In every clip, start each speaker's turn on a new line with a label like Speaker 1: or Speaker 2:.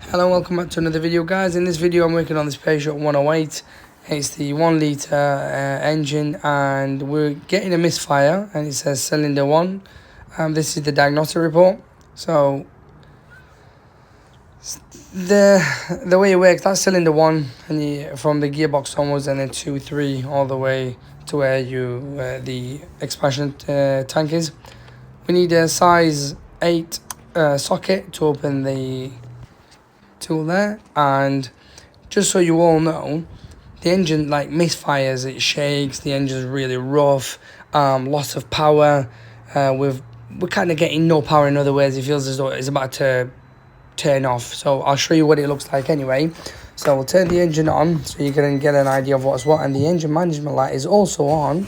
Speaker 1: Hello and welcome back to another video, guys. In this video I'm working on this P0301. It's the 1 litre engine, and we're getting a misfire, and it says cylinder 1. This is the diagnostic report. So the way it works, that's cylinder 1, and from the gearbox onwards, and then 2, 3 all the way to where the expansion tank is. We need a size 8 socket to open the tool there. And just so you all know, the engine like misfires, it shakes, the engine's really rough, lots of power. We're kind of getting no power. In other words, it feels as though it's about to turn off. So I'll show you what it looks like anyway. So we'll turn the engine on so you can get an idea of what's what, and the engine management light is also on.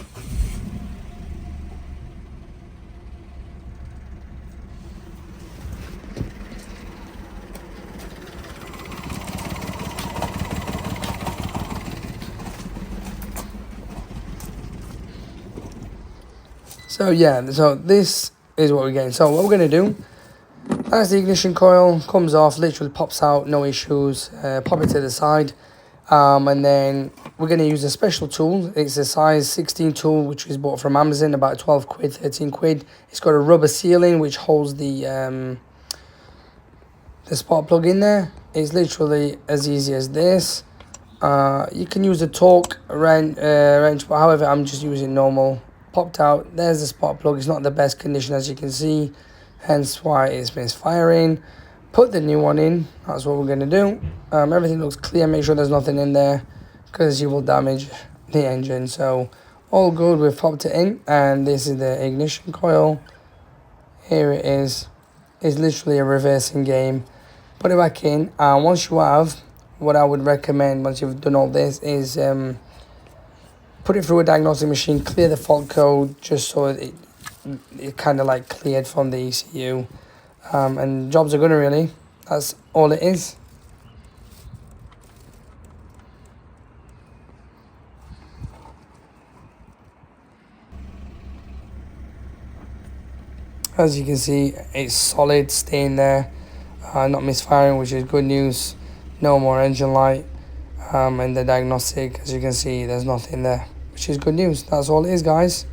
Speaker 1: So yeah, so this is what we're getting. So what we're going to do, as the ignition coil comes off, literally pops out, no issues, pop it to the side. And then we're going to use a special tool. It's a size 16 tool, which was bought from Amazon, about 12 quid, 13 quid. It's got a rubber sealing which holds the spark plug in there. It's literally as easy as this. You can use a torque wrench, but however, I'm just using normal. Popped out, there's the spark plug. It's not the best condition, as you can see, hence why it's misfiring. Put the new one in, that's what we're going to do. Everything looks clear, make sure there's nothing in there because you will damage the engine. So all good, we've popped it in, and this is the ignition coil. Here it is. It's literally a reversing game. Put it back in, and once you have, what I would recommend once you've done all this is put it through a diagnostic machine, clear the fault code just so it kind of like cleared from the ECU, and jobs are good, really. That's all it is. As you can see, it's solid, staying there, not misfiring, which is good news. No more engine light, and the diagnostic, as you can see, there's nothing there, which is good news. That's all it is, guys.